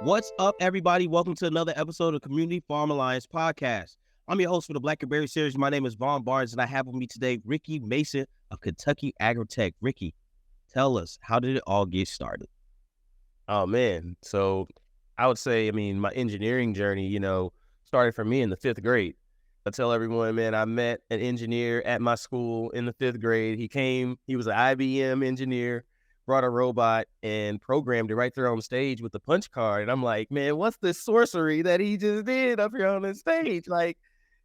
What's up, everybody? Welcome to another episode of Community Farm Alliance Podcast. I'm your host for the Black and Berry series. My name is Vaughn Barnes, and I have with me today Ricky Mason of Kentucky AgriTech. Ricky, tell us, how did it all get started? Oh man. So I would say, my engineering journey, started for me in the fifth grade. I tell everyone, man, I met an engineer at my school in the fifth grade. He was an IBM engineer, brought a robot and programmed it right there on stage with the punch card. And I'm like, man, what's this sorcery that he just did up here on the stage? Like,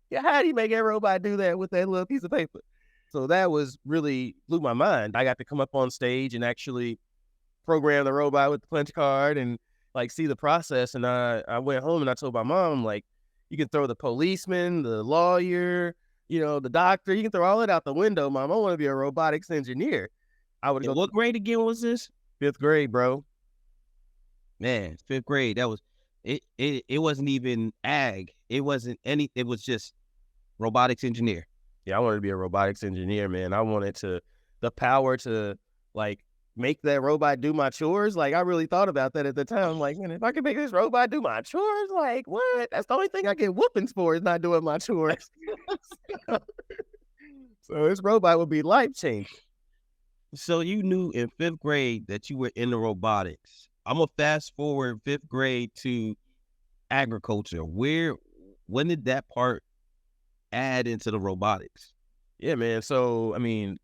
yeah, how did he make that robot do that with that little piece of paper? So that was really blew my mind. I got to come up on stage and actually program the robot with the punch card and like see the process. And I went home and I told my mom, like, you can throw the policeman, the lawyer, the doctor, you can throw all it out the window, Mom. I want to be a robotics engineer. I would And go what grade again was this? fifth grade, bro. Man, fifth grade. That was it. It wasn't even ag. It wasn't any. It was just robotics engineer. Yeah, I wanted to be a robotics engineer, man. I wanted the power to like make that robot do my chores. Like I really thought about that at the time. I'm like, man, if I could make this robot do my chores, like what? That's the only thing I get whoopings for is not doing my chores. So this robot would be life changing. So you knew in fifth grade that you were into robotics. I'm gonna fast forward fifth grade to agriculture. When did that part add into the robotics? Yeah, man. So,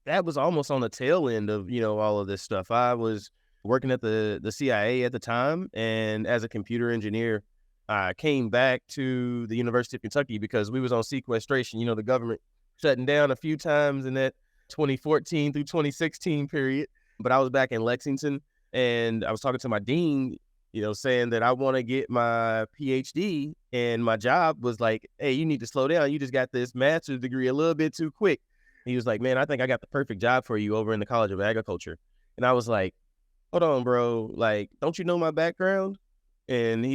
that was almost on the tail end of, all of this stuff. I was working at the CIA at the time. And as a computer engineer, I came back to the University of Kentucky because we was on sequestration. The government shutting down a few times in that 2014 through 2016 period. But I was back in Lexington and I was talking to my dean, saying that I want to get my PhD, and my job was like, hey, you need to slow down. You just got this master's degree a little bit too quick. He was like, man, I think I got the perfect job for you over in the College of Agriculture. And I was like, hold on, bro. Like, don't you know my background? And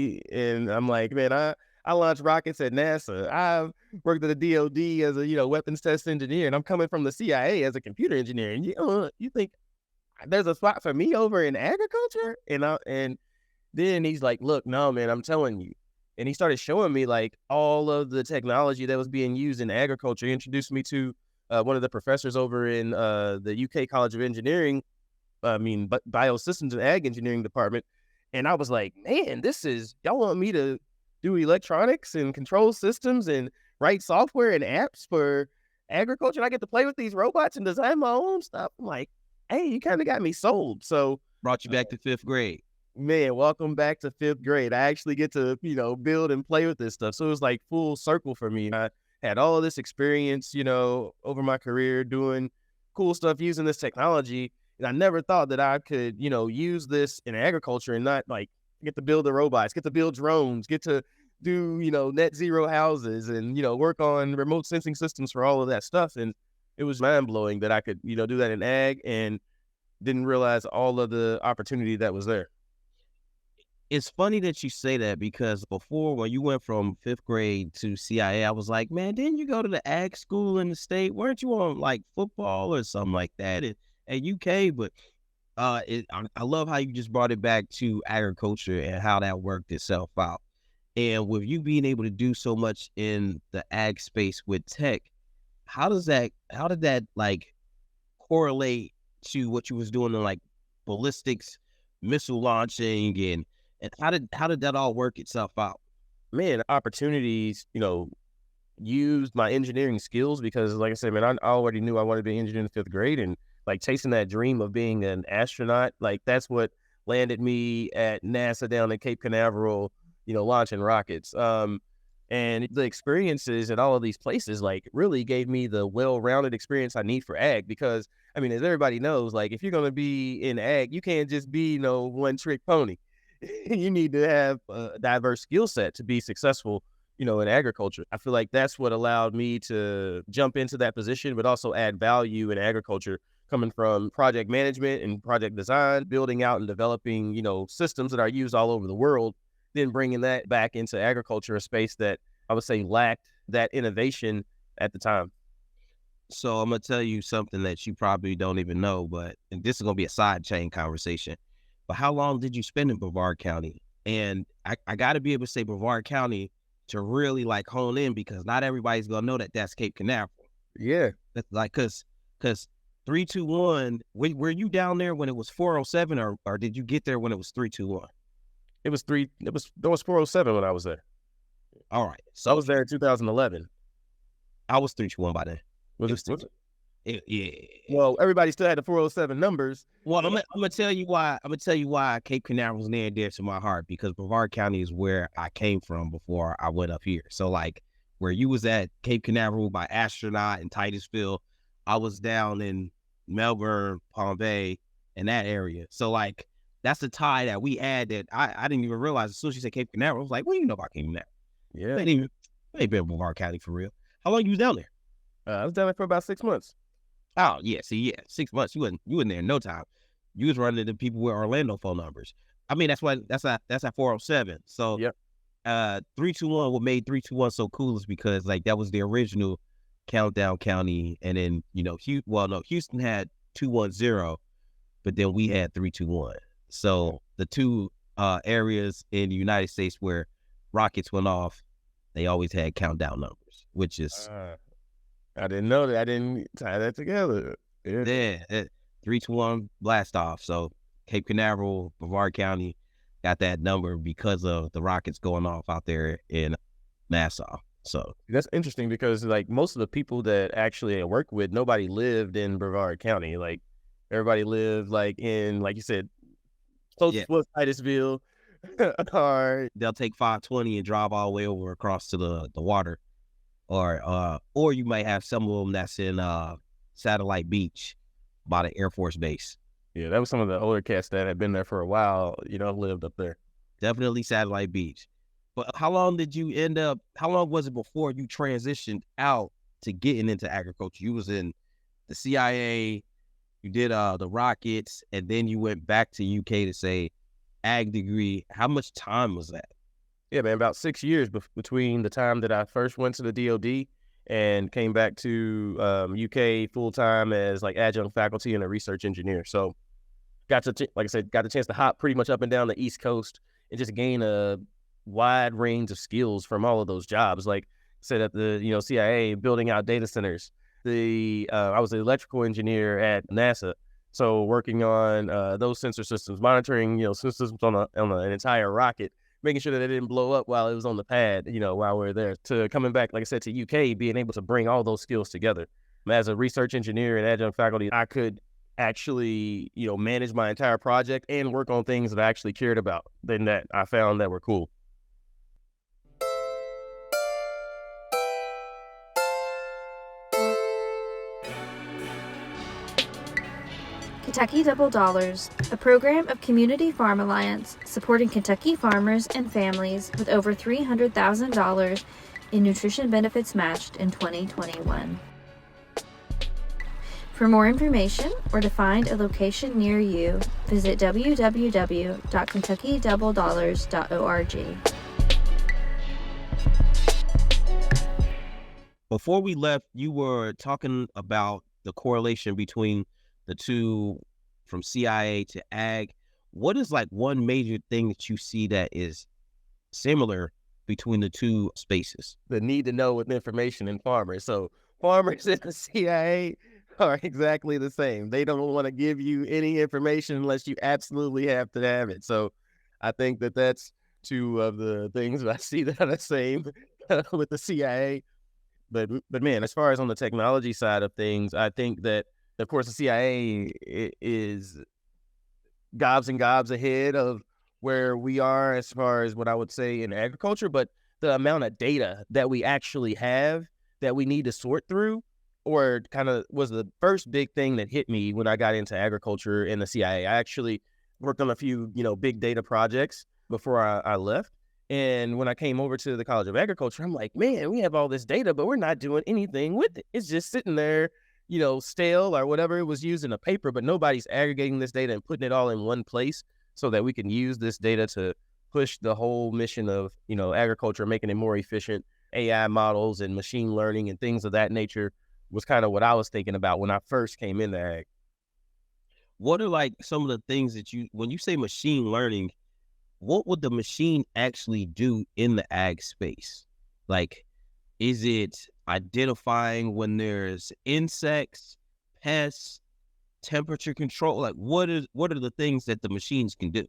I'm like, man, I launched rockets at NASA. I've worked at the DOD as a, weapons test engineer, and I'm coming from the CIA as a computer engineer. And you think there's a spot for me over in agriculture? And then he's like, look, no, man, I'm telling you. And he started showing me like all of the technology that was being used in agriculture. He introduced me to one of the professors over in the UK College of Engineering, Biosystems and Ag Engineering department. And I was like, man, y'all want me to do electronics and control systems and write software and apps for agriculture? And I get to play with these robots and design my own stuff. I'm like, hey, you kind of got me sold. So Brought you back to fifth grade. man, welcome back to fifth grade. I actually get to, build and play with this stuff. So it was like full circle for me. I had all of this experience, over my career doing cool stuff using this technology. And I never thought that I could, use this in agriculture and not like get to build the robots, get to build drones, get to do, net zero houses and, work on remote sensing systems for all of that stuff. And it was mind blowing that I could, do that in ag and didn't realize all of the opportunity that was there. It's funny that you say that because before, when you went from fifth grade to CIA, I was like, man, didn't you go to the ag school in the state? Weren't you on like football or something like that at UK? But I love how you just brought it back to agriculture and how that worked itself out. And with you being able to do so much in the ag space with tech, how did that like correlate to what you was doing in like ballistics, missile launching, and how did that all work itself out? Man, opportunities, used my engineering skills because, like I said, man, I already knew I wanted to be an engineer in the fifth grade, and like chasing that dream of being an astronaut, like that's what landed me at NASA down at Cape Canaveral, launching rockets. And the experiences at all of these places, like, really gave me the well-rounded experience I need for ag. Because, as everybody knows, like, if you're going to be in ag, you can't just be, one-trick pony. You need to have a diverse skill set to be successful, in agriculture. I feel like that's what allowed me to jump into that position, but also add value in agriculture, coming from project management and project design, building out and developing, systems that are used all over the world, then bringing that back into agriculture, a space that I would say lacked that innovation at the time. So I'm gonna tell you something that you probably don't even know, and this is gonna be a side chain conversation. But how long did you spend in Brevard County? And I got to be able to say Brevard County to really like hone in, because not everybody's gonna know that that's Cape Canaveral. Yeah. That's like, cause 321. Were you down there when it was 407, or did you get there when it was 321? There was 407 when I was there. All right, I so was there in 2011. I was 321 by then. Was it? Yeah. Well, everybody still had the 407 numbers. Well, I'm gonna tell you why. I'm gonna tell you why Cape Canaveral's near and dear to my heart, because Brevard County is where I came from before I went up here. So like where you was at Cape Canaveral by Astronaut and Titusville, I was down in Melbourne, Palm Bay, and that area. So like that's the tie that we had that I didn't even realize. As soon as you said Cape Canaveral, I was like, what do you know about Cape Canaveral? Yeah. I ain't been in Brevard County for real. How long you was down there? I was down there for about 6 months. Oh yeah, see, yeah, 6 months. You wasn't there in no time. You was running into people with Orlando phone numbers. I mean, that's at 407. So Yep. 321. What made 321 so cool is because like that was the original Countdown County, and then Houston had 210, but then we had 321. So the two areas in the United States where rockets went off, they always had countdown numbers, which is I didn't know that. I didn't tie that together. yeah, 321 blast off. So Cape Canaveral, Brevard County got that number because of the rockets going off out there in Nassau. So That's interesting because like most of the people that actually I work with, nobody lived in Brevard County. Like everybody lived like in, like you said, close to Titusville. Or they'll take 520 and drive all the way over across to the water, or you might have some of them that's in Satellite Beach by the Air Force Base. yeah, that was some of the older cats that had been there for a while, lived up there. Definitely Satellite Beach. But how long was it before you transitioned out to getting into agriculture? You was in the CIA, you did the Rockets, and then you went back to UK to say ag degree. How much time was that? Yeah, man, about 6 years between the time that I first went to the DOD and came back to UK full time as like adjunct faculty and a research engineer. So got the chance to hop pretty much up and down the East Coast and just gain a wide range of skills from all of those jobs. Like I said, at the CIA, building out data centers. I was an electrical engineer at NASA, so working on those sensor systems, monitoring systems on an entire rocket, making sure that it didn't blow up while it was on the pad, while we were there. To coming back, like I said, to UK, being able to bring all those skills together. As a research engineer and adjunct faculty, I could actually manage my entire project and work on things that I actually cared about, then that I found that were cool. Kentucky Double Dollars, a program of Community Farm Alliance supporting Kentucky farmers and families with over $300,000 in nutrition benefits matched in 2021. For more information or to find a location near you, visit www.kentuckydoubledollars.org. Before we left, you were talking about the correlation between the two from CIA to ag. What is like one major thing that you see that is similar between the two spaces? The need to know with information in farmers. So farmers in the CIA are exactly the same. They don't want to give you any information unless you absolutely have to have it. So I think that that's two of the things that I see that are the same with the CIA. But man, as far as on the technology side of things, I think that, of course, the CIA is gobs and gobs ahead of where we are as far as what I would say in agriculture, but the amount of data that we actually have that we need to sort through, or kind of was the first big thing that hit me when I got into agriculture in the CIA. I actually worked on a few, big data projects before I left. And when I came over to the College of Agriculture, I'm like, man, we have all this data, but we're not doing anything with it. It's just sitting there, stale or whatever it was used in a paper, but nobody's aggregating this data and putting it all in one place so that we can use this data to push the whole mission of, agriculture, making it more efficient. AI models and machine learning and things of that nature was kind of what I was thinking about when I first came into ag. What are like some of the things that when you say machine learning, what would the machine actually do in the ag space? Like, is it identifying when there's insects, pests, temperature control? Like, what are the things that the machines can do?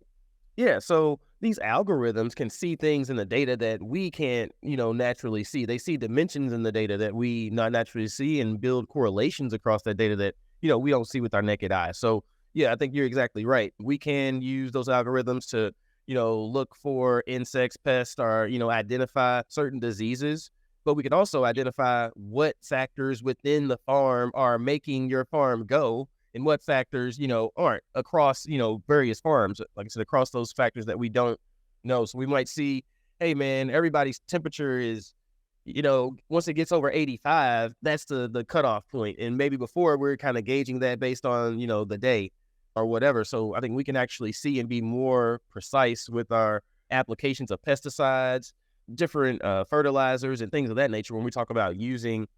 Yeah, so these algorithms can see things in the data that we can't, naturally see. They see dimensions in the data that we not naturally see and build correlations across that data that, we don't see with our naked eye. So, yeah, I think you're exactly right. We can use those algorithms to, look for insects, pests, or, identify certain diseases. But we can also identify what factors within the farm are making your farm go and what factors, aren't across, various farms, like I said, across those factors that we don't know. So we might see, hey, man, everybody's temperature is, once it gets over 85, that's the cutoff point. And maybe before we're kind of gauging that based on, the day or whatever. So I think we can actually see and be more precise with our applications of pesticides, different fertilizers and things of that nature when we talk about using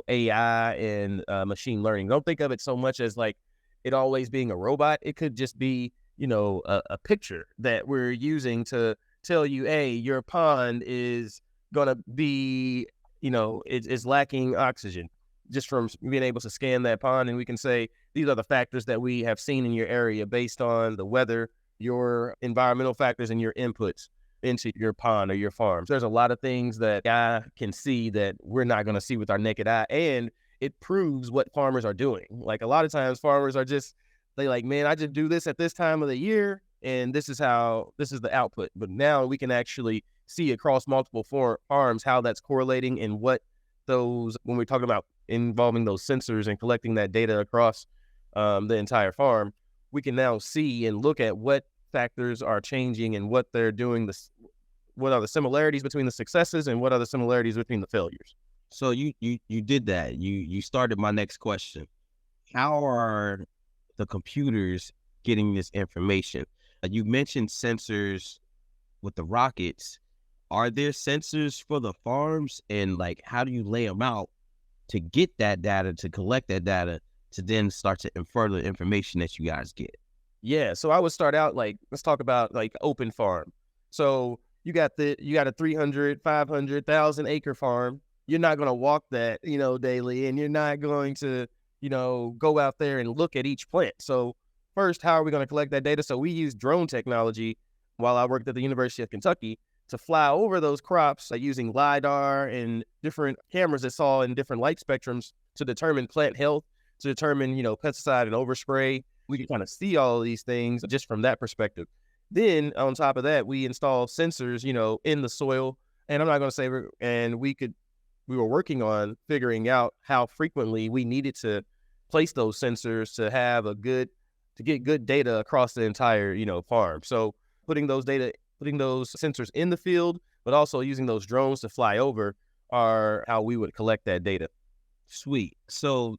AI and machine learning. Don't think of it so much as like it always being a robot. It could just be, a picture that we're using to tell you, hey, your pond is going to be, it's lacking oxygen, just from being able to scan that pond. And we can say, these are the factors that we have seen in your area based on the weather, your environmental factors, and your inputs into your pond or your farm. So there's a lot of things that I can see that we're not going to see with our naked eye. And it proves what farmers are doing. Like a lot of times farmers are they like, man, I just do this at this time of the year. And this is the output. But now we can actually see across multiple farms how that's correlating and what when we're talking about involving those sensors and collecting that data across the entire farm, we can now see and look at what factors are changing and what they're doing, what are the similarities between the successes and what are the similarities between the failures. So you did that. You started my next question. How are the computers getting this information? You mentioned sensors with the rockets. Are there sensors for the farms, and like how do you lay them out to get that data, to collect that data, to then start to infer the information that you guys get? Yeah, so I would start out let's talk about open farm. So you got a 300, 500,000 acre farm. You're not going to walk that, daily, and you're not going to, go out there and look at each plant. So first, how are we going to collect that data? So we use drone technology while I worked at the University of Kentucky to fly over those crops using LiDAR and different cameras that saw in different light spectrums to determine plant health, to determine, pesticide and overspray. We can kind of see all of these things just from that perspective. Then on top of that, we install sensors, in the soil. And I'm not going to say, we were working on figuring out how frequently we needed to place those sensors to get good data across the entire, farm. So putting those sensors in the field, but also using those drones to fly over are how we would collect that data. Sweet. So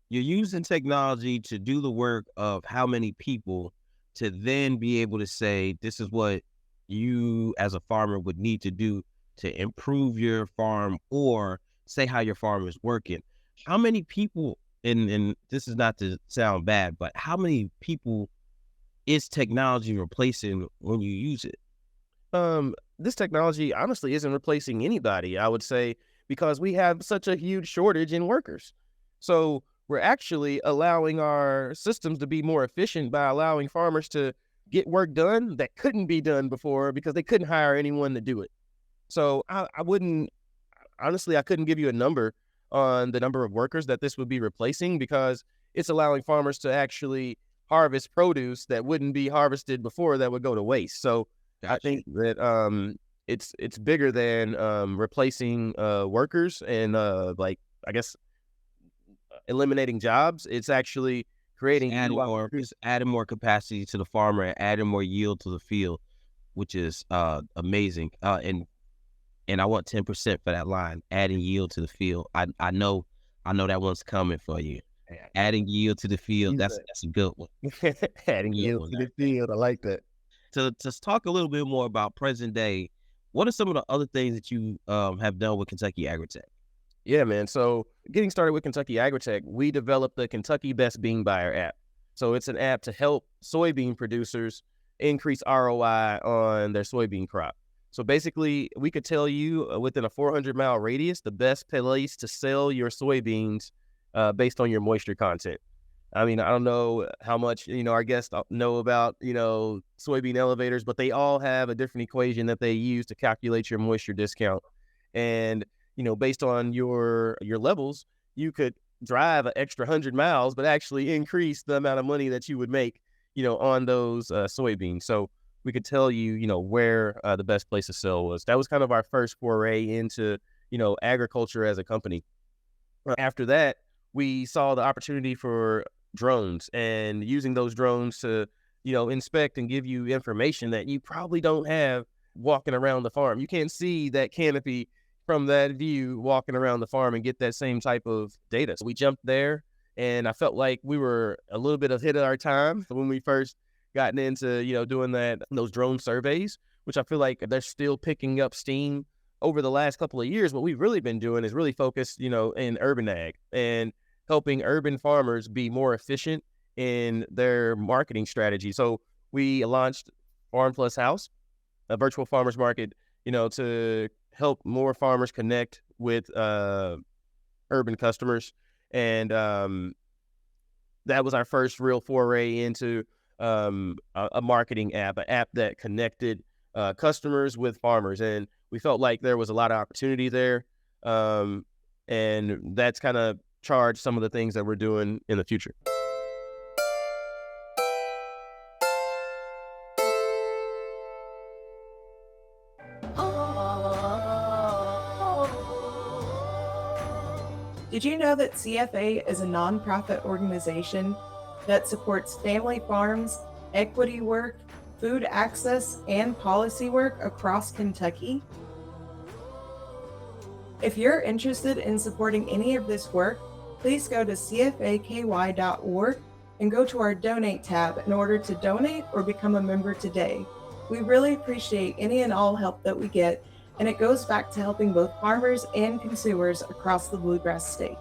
you're using technology to do the work of how many people to then be able to say, this is what you as a farmer would need to do to improve your farm, or say how your farm is working. How many people, and this is not to sound bad, but how many people is technology replacing when you use it? This technology honestly isn't replacing anybody, I would say, because we have such a huge shortage in workers. So we're actually allowing our systems to be more efficient by allowing farmers to get work done that couldn't be done before because they couldn't hire anyone to do it. So I couldn't give you a number on the number of workers that this would be replacing, because it's allowing farmers to actually harvest produce that wouldn't be harvested before, that would go to waste. So gotcha. I think that it's bigger than replacing workers and eliminating jobs. It's actually creating adding more capacity to the farmer and adding more yield to the field, which is amazing. And I want 10% for that line, adding yield to the field. I know that one's coming for you. Adding yield to the field, that's a good one. Adding yield to the field, I like that. To talk a little bit more about present day, what are some of the other things that you have done with Kentucky AgriTech? Yeah, man. So getting started with Kentucky AgriTech, we developed the Kentucky Best Bean Buyer app. So it's an app to help soybean producers increase ROI on their soybean crop. So basically, we could tell you within a 400-mile radius, the best place to sell your soybeans based on your moisture content. I mean, I don't know how much, our guests know about, soybean elevators, but they all have a different equation that they use to calculate your moisture discount. And, based on your levels, you could drive an extra 100 miles, but actually increase the amount of money that you would make, on those soybeans. So we could tell you, where the best place to sell was. That was kind of our first foray into, agriculture as a company. After that, we saw the opportunity for drones and using those drones to, inspect and give you information that you probably don't have walking around the farm. You can't see that canopy from that view walking around the farm and get that same type of data. So we jumped there, and I felt like we were a little bit ahead of our time when we first gotten into, doing those drone surveys, which I feel like they're still picking up steam over the last couple of years. What we've really been doing is really focused, in urban ag and helping urban farmers be more efficient in their marketing strategy. So we launched Farm Plus House, a virtual farmers market, to help more farmers connect with urban customers. And that was our first real foray into a marketing app, an app that connected customers with farmers. And we felt like there was a lot of opportunity there. And that's kind of charged some of the things that we're doing in the future. Did you know that CFA is a nonprofit organization that supports family farms, equity work, food access, and policy work across Kentucky? If you're interested in supporting any of this work, please go to cfaky.org and go to our Donate tab in order to donate or become a member today. We really appreciate any and all help that we get, and it goes back to helping both farmers and consumers across the Bluegrass State.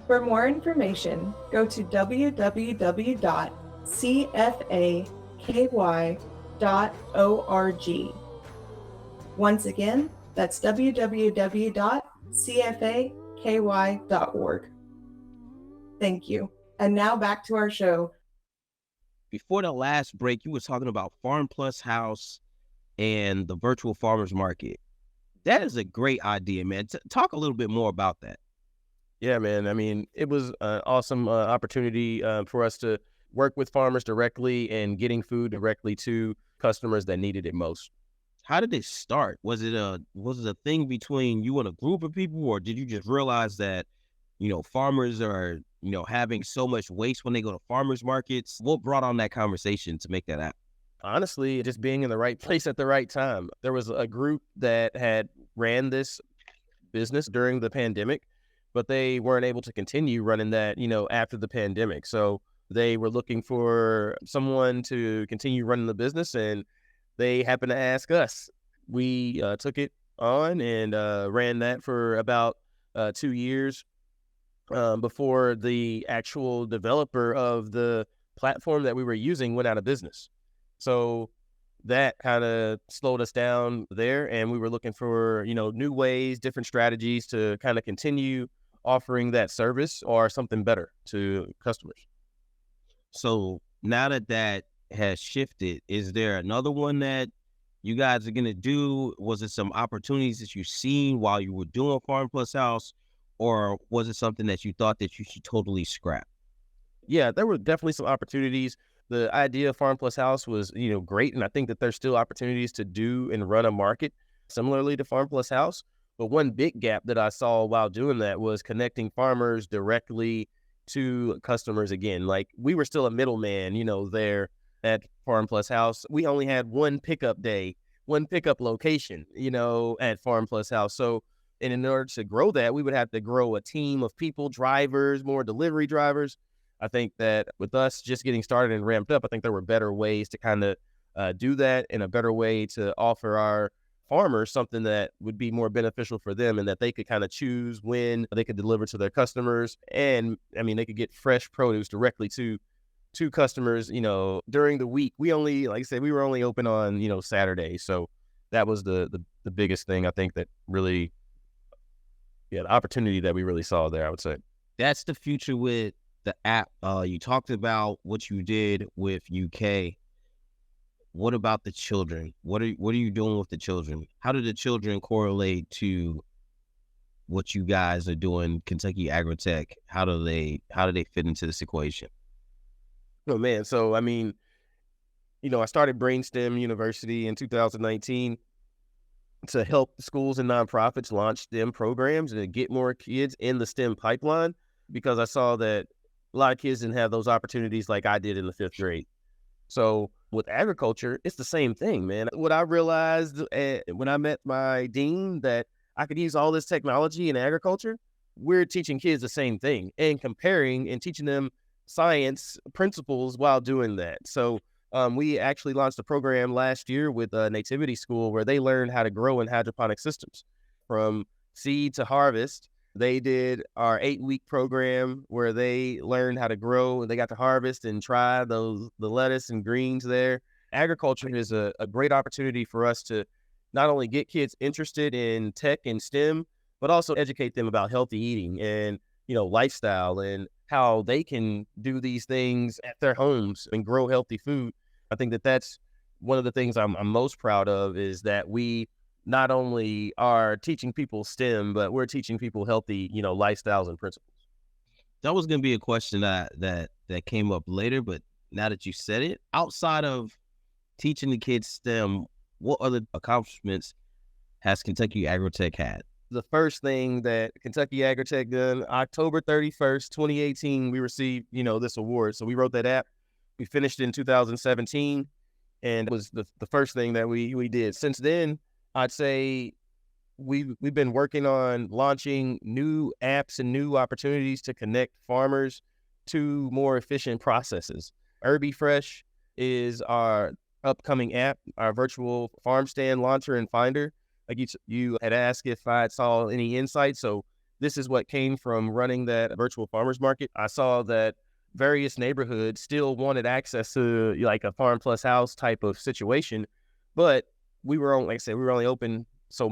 For more information, go to www.cfaky.org. Once again, that's www.cfaky.org. Thank you. And now back to our show. Before the last break, you were talking about Farm Plus House and the virtual farmers market. That is a great idea, man. Talk a little bit more about that. Yeah, man. I mean, it was an awesome opportunity for us to work with farmers directly and getting food directly to customers that needed it most. How did it start? Was it a thing between you and a group of people, or did you just realize that, farmers are, having so much waste when they go to farmers markets? What brought on that conversation to make that happen? Honestly, just being in the right place at the right time. There was a group that had ran this business during the pandemic, but they weren't able to continue running that, after the pandemic. So they were looking for someone to continue running the business, and they happened to ask us. We took it on and ran that for about 2 years before the actual developer of the platform that we were using went out of business. So that kind of slowed us down there, and we were looking for, new ways, different strategies to kind of continue offering that service or something better to customers. So now that has shifted, is there another one that you guys are going to do? Was it some opportunities that you've seen while you were doing Farm Plus House, or was it something that you thought that you should totally scrap? Yeah, there were definitely some opportunities. The idea of Farm Plus House was, great. And I think that there's still opportunities to do and run a market similarly to Farm Plus House. But one big gap that I saw while doing that was connecting farmers directly to customers again. Like, we were still a middleman, there at Farm Plus House. We only had one pickup day, one pickup location, at Farm Plus House. So, and in order to grow that, we would have to grow a team of people, drivers, more delivery drivers. I think that with us just getting started and ramped up, I think there were better ways to kind of do that, and a better way to offer our farmers something that would be more beneficial for them, and that they could kind of choose when they could deliver to their customers. And I mean, they could get fresh produce directly to 2 customers, during the week. We only, like I said, we were only open on, Saturday. So that was the biggest thing I think that really, the opportunity that we really saw there, I would say. That's the future with the app. You talked about what you did with UK. What about the children? What are you doing with the children? How do the children correlate to what you guys are doing, Kentucky AgriTech? How do they fit into this equation? Oh man, so I mean, I started Brainstem University in 2019 to help schools and nonprofits launch STEM programs and to get more kids in the STEM pipeline, because I saw that a lot of kids didn't have those opportunities like I did in the 5th grade. So with agriculture, it's the same thing, man. What I realized when I met my dean, that I could use all this technology in agriculture, we're teaching kids the same thing and comparing and teaching them science principles while doing that. So we actually launched a program last year with Nativity School where they learned how to grow in hydroponic systems from seed to harvest. They did our 8-week program where they learned how to grow and they got to harvest and try the lettuce and greens there. Agriculture is a great opportunity for us to not only get kids interested in tech and STEM, but also educate them about healthy eating and, lifestyle and how they can do these things at their homes and grow healthy food. I think that that's one of the things I'm most proud of, is that we not only are teaching people STEM, but we're teaching people healthy, lifestyles and principles. That was going to be a question that came up later, but now that you said it, outside of teaching the kids STEM, what other accomplishments has Kentucky AgriTech had? The first thing that Kentucky AgriTech done, October 31st, 2018, we received, this award. So we wrote that app. We finished in 2017, and it was the first thing that we did. Since then, I'd say we've been working on launching new apps and new opportunities to connect farmers to more efficient processes. Irby Fresh is our upcoming app, our virtual farm stand launcher and finder. Like you had asked if I saw any insights. So this is what came from running that virtual farmers market. I saw that various neighborhoods still wanted access to like a farm plus house type of situation, but we were only, like I said, we were only open so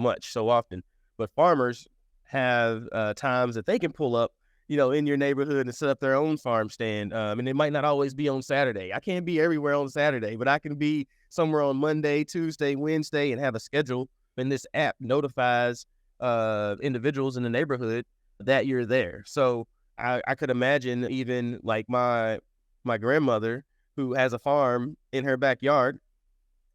often. But farmers have times that they can pull up, in your neighborhood and set up their own farm stand. And it might not always be on Saturday. I can't be everywhere on Saturday, but I can be somewhere on Monday, Tuesday, Wednesday, and have a schedule. And this app notifies individuals in the neighborhood that you're there. So I could imagine even like my grandmother, who has a farm in her backyard,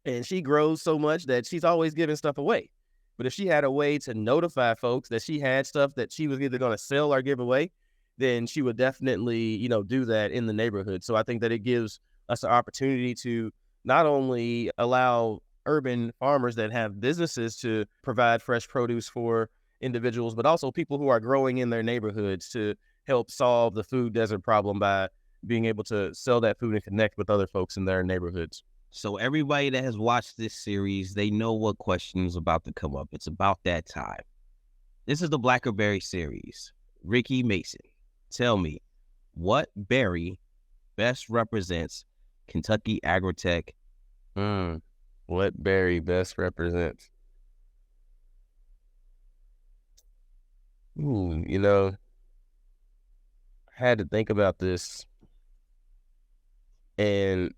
and she grows so much that she's always giving stuff away. But if she had a way to notify folks that she had stuff that she was either going to sell or give away, then she would definitely, do that in the neighborhood. So I think that it gives us an opportunity to not only allow urban farmers that have businesses to provide fresh produce for individuals, but also people who are growing in their neighborhoods to help solve the food desert problem by being able to sell that food and connect with other folks in their neighborhoods. So everybody that has watched this series, they know what question is about to come up. It's about that time. This is the Blackberry series. Ricky Mason, tell me, what berry best represents Kentucky AgriTech? What berry best represents? I had to think about this, and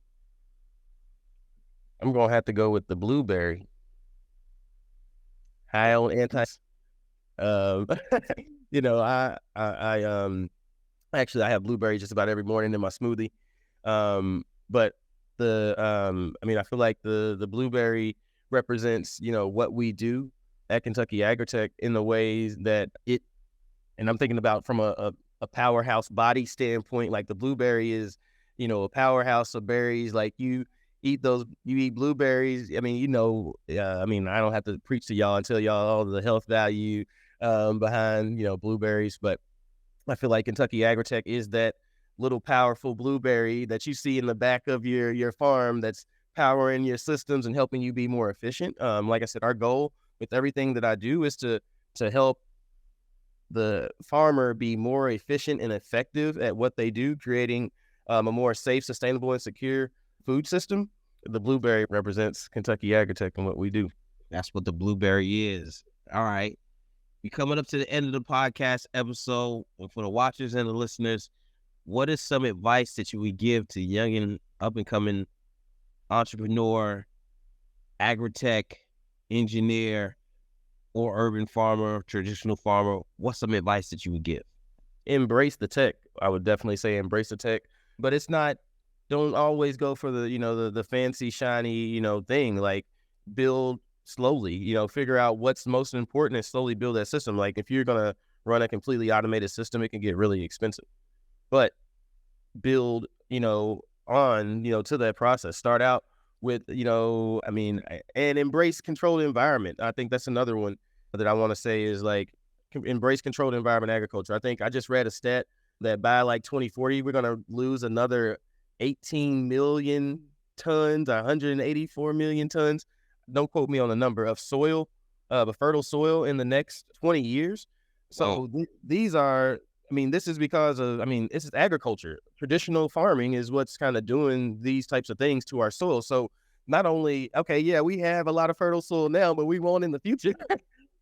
I'm going to have to go with the blueberry. High on anti. Actually, I have blueberries just about every morning in my smoothie. But I feel like the blueberry represents, what we do at Kentucky AgriTech in the ways that and I'm thinking about from a powerhouse body standpoint, like the blueberry is, a powerhouse of berries. Like you eat blueberries. I don't have to preach to y'all and tell y'all all the health value behind, blueberries, but I feel like Kentucky AgriTech is that little powerful blueberry that you see in the back of your farm that's powering your systems and helping you be more efficient. Like I said, our goal with everything that I do is to help the farmer be more efficient and effective at what they do, creating a more safe, sustainable, and secure food system, the blueberry represents Kentucky AgriTech and what we do. That's what the blueberry is. All right. We're coming up to the end of the podcast episode. And for the watchers and the listeners, what is some advice that you would give to young and up-and-coming entrepreneur, agri-tech, engineer, or urban farmer, traditional farmer? What's some advice that you would give? Embrace the tech. I would definitely say embrace the tech. But it's not, don't always go for the fancy, shiny, thing. Like, build slowly, figure out what's most important and slowly build that system. Like, if you're going to run a completely automated system, it can get really expensive. But build, on, to that process. Start out with, and embrace controlled environment. I think that's another one that I want to say is like, embrace controlled environment agriculture. I think I just read a stat that by like 2040, we're going to lose another 18 million tons, 184 million tons. Don't quote me on the number of soil, of fertile soil in the next 20 years. So these are, this is because of, this is agriculture. Traditional farming is what's kind of doing these types of things to our soil. So not only, we have a lot of fertile soil now, but we won't in the future.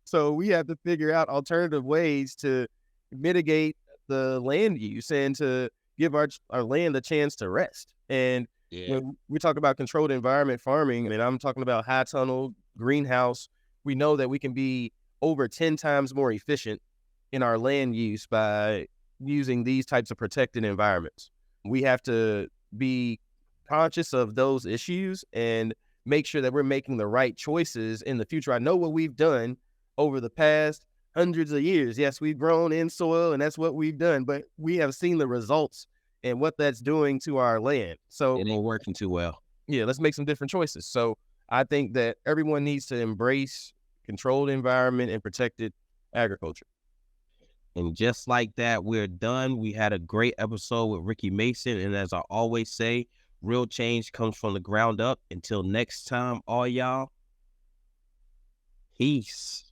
So we have to figure out alternative ways to mitigate the land use and to give our land a chance to rest. And when we talk about controlled environment farming, and I'm talking about high tunnel, greenhouse, we know that we can be over 10 times more efficient in our land use by using these types of protected environments. We have to be conscious of those issues and make sure that we're making the right choices in the future. I know what we've done over the past hundreds of years. Yes, we've grown in soil and that's what we've done, but we have seen the results and what that's doing to our land. So it ain't working too well. Yeah, let's make some different choices. So I think that everyone needs to embrace controlled environment and protected agriculture. And just like that, we're done. We had a great episode with Ricky Mason. And as I always say, real change comes from the ground up. Until next time, all y'all, peace.